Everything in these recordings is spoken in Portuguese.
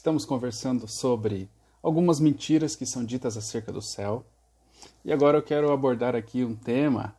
estamos conversando sobre algumas mentiras que são ditas acerca do céu. E agora eu quero abordar aqui um tema,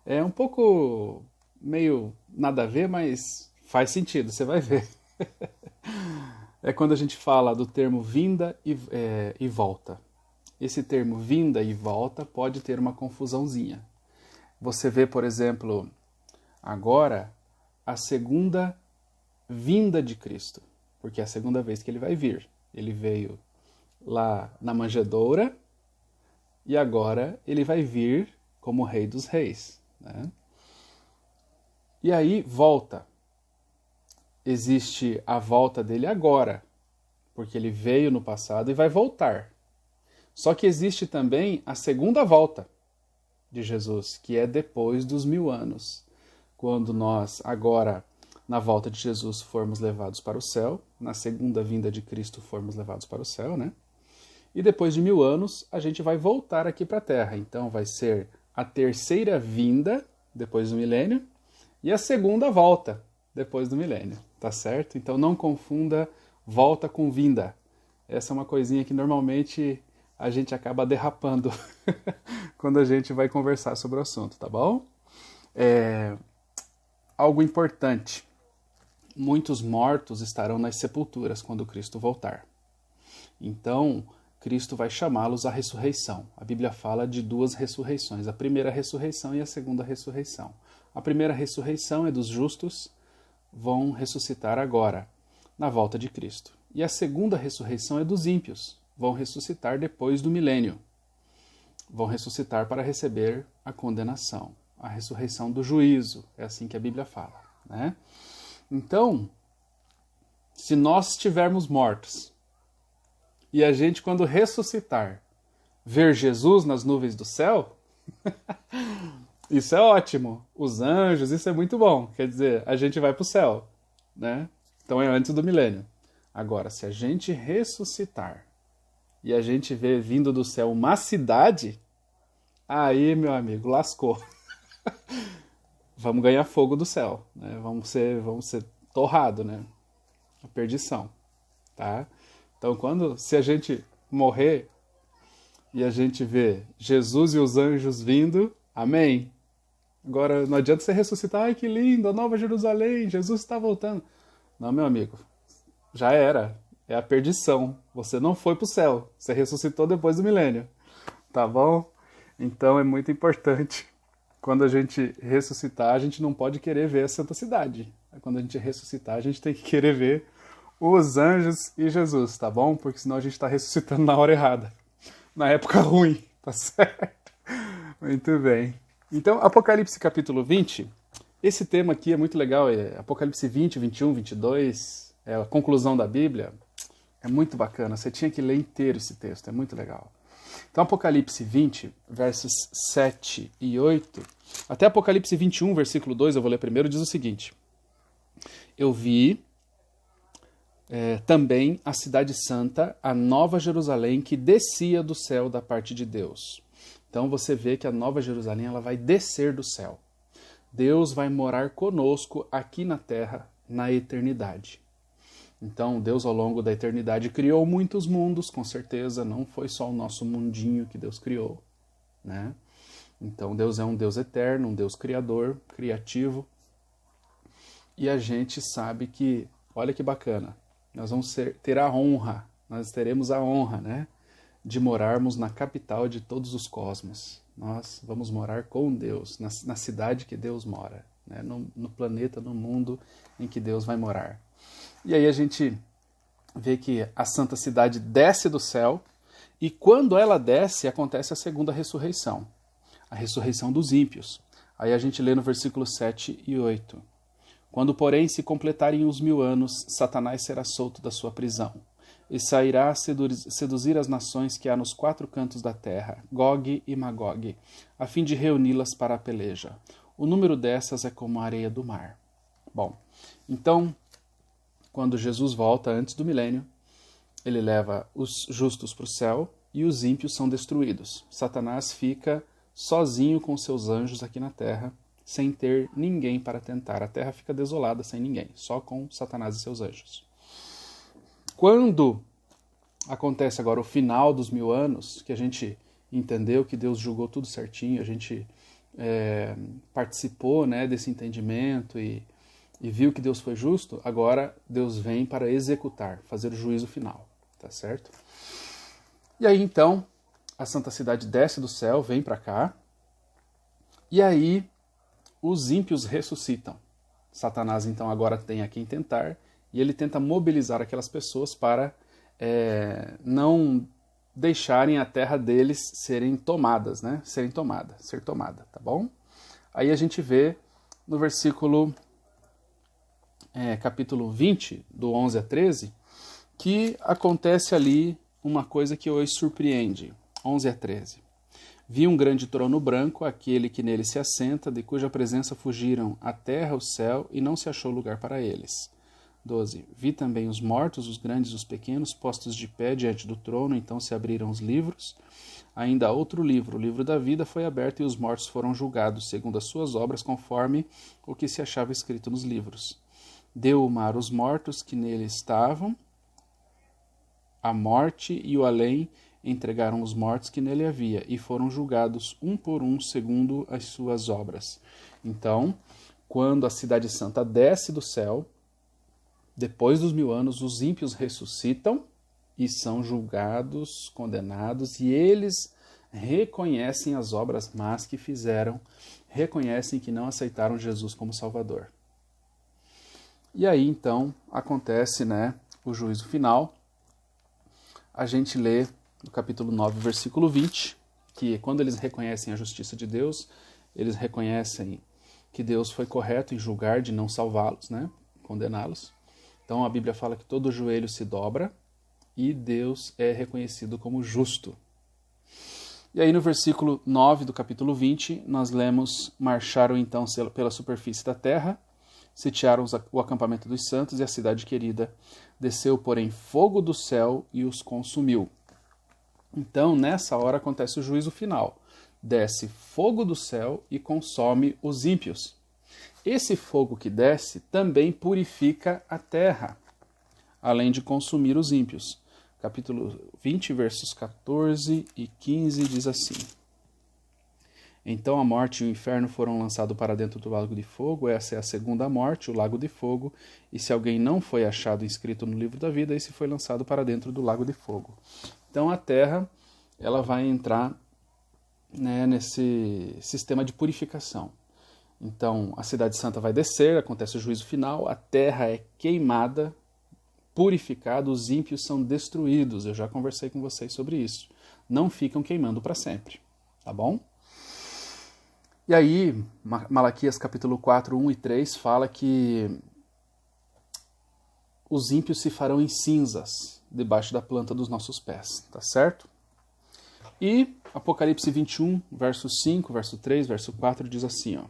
um pouco meio nada a ver, mas faz sentido, você vai ver. É quando a gente fala do termo vinda e volta. Esse termo vinda e volta pode ter uma confusãozinha. Você vê, por exemplo, agora a segunda vinda de Cristo, porque é a segunda vez que ele vai vir. Ele veio lá na manjedoura e agora ele vai vir como Rei dos Reis, né? E aí volta. Existe a volta dele agora, porque ele veio no passado e vai voltar. Só que existe também a segunda volta de Jesus, que é depois dos 1000 anos. Quando nós, agora, na volta de Jesus, formos levados para o céu, na segunda vinda de Cristo formos levados para o céu, né? E depois de 1000 anos, a gente vai voltar aqui para a Terra. Então vai ser a terceira vinda, depois do milênio, e a segunda volta, depois do milênio, tá certo? Então não confunda volta com vinda. Essa é uma coisinha que normalmente a gente acaba derrapando quando a gente vai conversar sobre o assunto, tá bom? Algo importante. Muitos mortos estarão nas sepulturas quando Cristo voltar. Então, Cristo vai chamá-los à ressurreição. A Bíblia fala de 2 ressurreições, a primeira ressurreição e a segunda ressurreição. A primeira ressurreição é dos justos, vão ressuscitar agora, na volta de Cristo. E a segunda ressurreição é dos ímpios, vão ressuscitar depois do milênio. Vão ressuscitar para receber a condenação, a ressurreição do juízo, é assim que a Bíblia fala, né? Então, se nós estivermos mortos, e a gente, quando ressuscitar, ver Jesus nas nuvens do céu, isso é ótimo. Os anjos, isso é muito bom. Quer dizer, a gente vai para o céu, né? Então é antes do milênio. Agora, se a gente ressuscitar e a gente vê vindo do céu uma cidade, aí, meu amigo, lascou. Vamos ganhar fogo do céu, né? Vamos ser torrado, né? A perdição, tá? Então, se a gente morrer e a gente vê Jesus e os anjos vindo, amém. Agora, não adianta você ressuscitar, ai que lindo, a Nova Jerusalém, Jesus está voltando. Não, meu amigo, já era, é a perdição. Você não foi para o céu, você ressuscitou depois do milênio, tá bom? Então é muito importante, quando a gente ressuscitar, a gente não pode querer ver a Santa Cidade. Quando a gente ressuscitar, a gente tem que querer ver os anjos e Jesus, tá bom? Porque senão a gente está ressuscitando na hora errada, na época ruim, tá certo? Muito bem. Então, Apocalipse capítulo 20, esse tema aqui é muito legal, é Apocalipse 20, 21, 22, é a conclusão da Bíblia, é muito bacana, você tinha que ler inteiro esse texto, é muito legal. Então, Apocalipse 20, versos 7 e 8, até Apocalipse 21, versículo 2, eu vou ler primeiro, diz o seguinte: Eu vi também a cidade santa, a Nova Jerusalém, que descia do céu da parte de Deus. Então você vê que a Nova Jerusalém ela vai descer do céu. Deus vai morar conosco aqui na terra, na eternidade. Então Deus ao longo da eternidade criou muitos mundos, com certeza, não foi só o nosso mundinho que Deus criou, né? Então Deus é um Deus eterno, um Deus criador, criativo. E a gente sabe que, olha que bacana, nós vamos ter a honra, nós teremos a honra, né, de morarmos na capital de todos os cosmos. Nós vamos morar com Deus, na cidade que Deus mora, né, no planeta, no mundo em que Deus vai morar. E aí a gente vê que a Santa Cidade desce do céu, e quando ela desce, acontece a segunda ressurreição, a ressurreição dos ímpios. Aí a gente lê no versículo 7 e 8. Quando, porém, se completarem os 1000 anos, Satanás será solto da sua prisão, e sairá a seduzir as nações que há nos 4 cantos da terra, Gog e Magog, a fim de reuni-las para a peleja. O número dessas é como a areia do mar. Bom, então, quando Jesus volta antes do milênio, ele leva os justos para o céu e os ímpios são destruídos. Satanás fica sozinho com seus anjos aqui na terra, sem ter ninguém para tentar. A terra fica desolada sem ninguém, só com Satanás e seus anjos. Quando acontece agora o final dos 1000 anos, que a gente entendeu que Deus julgou tudo certinho, a gente participou, né, desse entendimento e viu que Deus foi justo, agora Deus vem para executar, fazer o juízo final, tá certo? E aí então, a Santa Cidade desce do céu, vem para cá, e aí os ímpios ressuscitam. Satanás então agora tem a quem tentar, e ele tenta mobilizar aquelas pessoas para não deixarem a terra deles serem tomadas, né? Ser tomada, tá bom? Aí a gente vê no versículo capítulo 20, do 11 a 13, que acontece ali uma coisa que hoje surpreende. 11 a 13. Vi um grande trono branco, aquele que nele se assenta, de cuja presença fugiram a terra, o céu, e não se achou lugar para eles. 12. Vi também os mortos, os grandes e os pequenos, postos de pé diante do trono, então se abriram os livros. Ainda outro livro, o livro da vida, foi aberto e os mortos foram julgados, segundo as suas obras, conforme o que se achava escrito nos livros. Deu o mar os mortos que nele estavam, a morte e o além entregaram os mortos que nele havia, e foram julgados um por um, segundo as suas obras. Então, quando a Cidade Santa desce do céu, depois dos 1000 anos, os ímpios ressuscitam e são julgados, condenados, e eles reconhecem as obras más que fizeram, reconhecem que não aceitaram Jesus como Salvador. E aí, então, acontece, né, o juízo final. A gente lê no capítulo 9, versículo 20, que quando eles reconhecem a justiça de Deus, eles reconhecem que Deus foi correto em julgar de não salvá-los, né, condená-los. Então a Bíblia fala que todo joelho se dobra e Deus é reconhecido como justo. E aí no versículo 9 do capítulo 20, nós lemos: marcharam então pela superfície da terra, sitiaram o acampamento dos santos e a cidade querida. Desceu, porém, fogo do céu e os consumiu. Então, nessa hora acontece o juízo final. Desce fogo do céu e consome os ímpios. Esse fogo que desce também purifica a terra, além de consumir os ímpios. Capítulo 20, versos 14 e 15 diz assim: Então a morte e o inferno foram lançados para dentro do lago de fogo. Essa é a segunda morte, o lago de fogo. E se alguém não foi achado inscrito no livro da vida, esse foi lançado para dentro do lago de fogo. Então a terra ela vai entrar, né, nesse sistema de purificação. Então, a Cidade Santa vai descer, acontece o juízo final, a terra é queimada, purificada, os ímpios são destruídos. Eu já conversei com vocês sobre isso. Não ficam queimando para sempre, tá bom? E aí, Malaquias capítulo 4, 1 e 3 fala que os ímpios se farão em cinzas debaixo da planta dos nossos pés, tá certo? E Apocalipse 21, verso 5, verso 3, verso 4 diz assim, ó: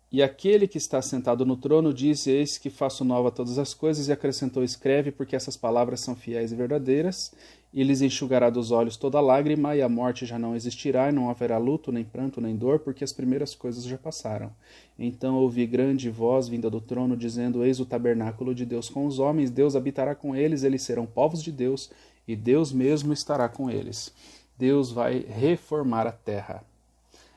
E aquele que está sentado no trono disse: Eis que faço nova todas as coisas, e acrescentou: Escreve, porque essas palavras são fiéis e verdadeiras. E lhes enxugará dos olhos toda lágrima, e a morte já não existirá, e não haverá luto, nem pranto, nem dor, porque as primeiras coisas já passaram. Então ouvi grande voz vinda do trono, dizendo: Eis o tabernáculo de Deus com os homens, Deus habitará com eles, eles serão povos de Deus, e Deus mesmo estará com eles. Deus vai reformar a terra.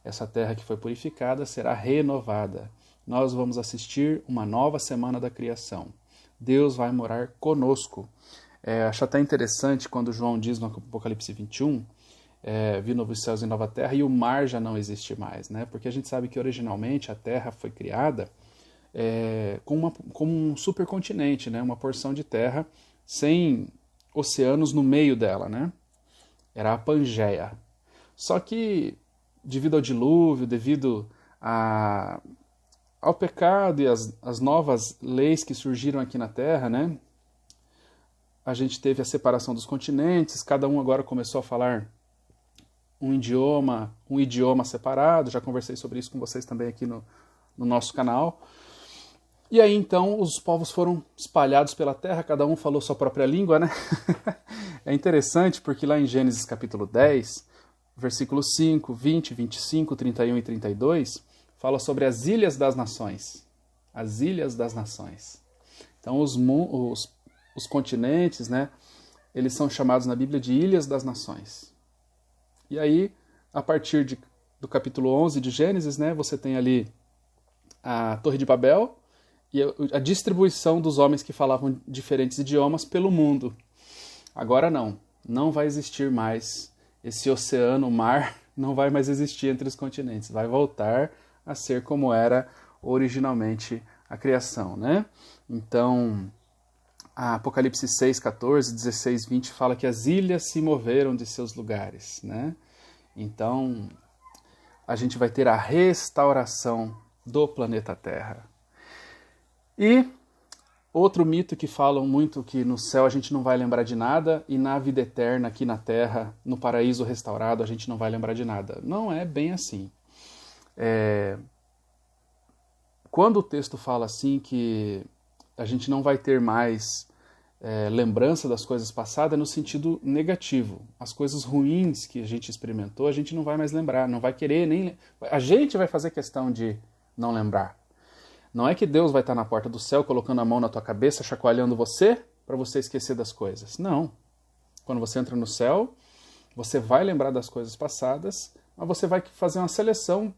Essa terra que foi purificada será renovada. Nós vamos assistir uma nova semana da criação. Deus vai morar conosco. Acho até interessante quando João diz no Apocalipse 21, vi novos céus e nova terra, e o mar já não existe mais, né? Porque a gente sabe que originalmente a terra foi criada como um supercontinente, né? Uma porção de terra sem oceanos no meio dela, né? Era a Pangeia. Só que devido ao dilúvio, devido ao pecado e as novas leis que surgiram aqui na Terra, né? A gente teve a separação dos continentes, cada um agora começou a falar um idioma separado. Já conversei sobre isso com vocês também aqui no nosso canal. E aí então os povos foram espalhados pela terra, cada um falou sua própria língua, né? É interessante porque lá em Gênesis capítulo 10, versículos 5, 20, 25, 31 e 32, fala sobre as ilhas das nações. As ilhas das nações. Então os continentes, né, eles são chamados na Bíblia de ilhas das nações. E aí, a partir do capítulo 11 de Gênesis, né, você tem ali a Torre de Babel e a distribuição dos homens que falavam diferentes idiomas pelo mundo. Agora não vai existir mais esse oceano, o mar, não vai mais existir entre os continentes, vai voltar a ser como era originalmente a criação, né? Então, a Apocalipse 6, 14, 16, 20 fala que as ilhas se moveram de seus lugares, né? Então, a gente vai ter a restauração do planeta Terra. E outro mito que falam muito que no céu a gente não vai lembrar de nada e na vida eterna aqui na Terra, no paraíso restaurado, a gente não vai lembrar de nada. Não é bem assim. Quando o texto fala assim que a gente não vai ter mais lembrança das coisas passadas, é no sentido negativo. As coisas ruins que a gente experimentou, a gente não vai mais lembrar, não vai querer nem... A gente vai fazer questão de não lembrar. Não é que Deus vai estar na porta do céu colocando a mão na tua cabeça, chacoalhando você, para você esquecer das coisas. Não. Quando você entra no céu, você vai lembrar das coisas passadas, mas você vai fazer uma seleção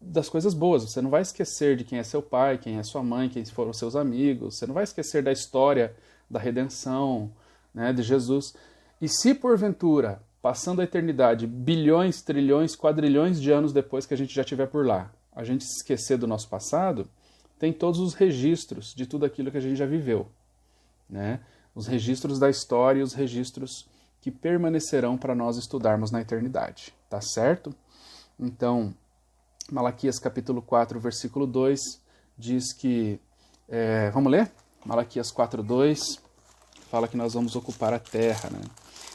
das coisas boas. Você não vai esquecer de quem é seu pai, quem é sua mãe, quem foram seus amigos. Você não vai esquecer da história da redenção, né, de Jesus. E se porventura, passando a eternidade, bilhões, trilhões, quadrilhões de anos depois que a gente já estiver por lá, a gente se esquecer do nosso passado, tem todos os registros de tudo aquilo que a gente já viveu, né? Os registros da história e os registros que permanecerão para nós estudarmos na eternidade, tá certo? Então, Malaquias capítulo 4, versículo 2, diz que... vamos ler? Malaquias 4, 2, fala que nós vamos ocupar a terra, né?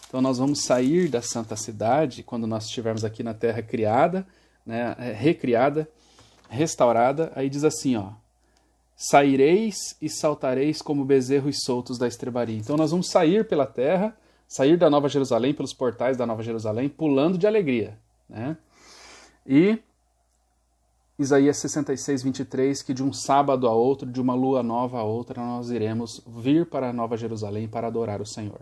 Então nós vamos sair da santa cidade, quando nós estivermos aqui na terra criada, né, recriada, restaurada, aí diz assim, ó: saireis e saltareis como bezerros soltos da estrebaria. Então nós vamos sair pela terra, sair da Nova Jerusalém, pelos portais da Nova Jerusalém, pulando de alegria, né? E Isaías 66, 23, que de um sábado a outro, de uma lua nova a outra, nós iremos vir para a Nova Jerusalém para adorar o Senhor.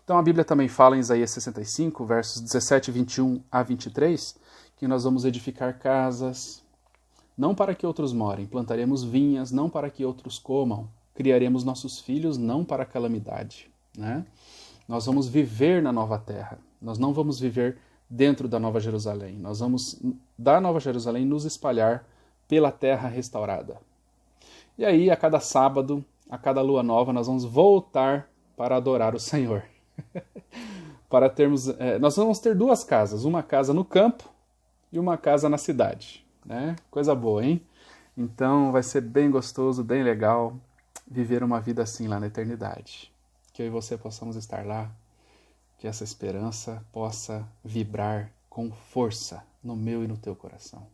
Então a Bíblia também fala em Isaías 65, versos 17, 21 a 23, que nós vamos edificar casas, não para que outros morem, plantaremos vinhas, não para que outros comam, criaremos nossos filhos, não para a calamidade, né? Nós vamos viver na nova terra, nós não vamos viver dentro da Nova Jerusalém. Nós vamos, da Nova Jerusalém, nos espalhar pela terra restaurada. E aí, a cada sábado, a cada lua nova, nós vamos voltar para adorar o Senhor. Para termos, nós vamos ter duas casas, uma casa no campo e uma casa na cidade, né? Coisa boa, hein? Então, vai ser bem gostoso, bem legal viver uma vida assim lá na eternidade. Que eu e você possamos estar lá, que essa esperança possa vibrar com força no meu e no teu coração.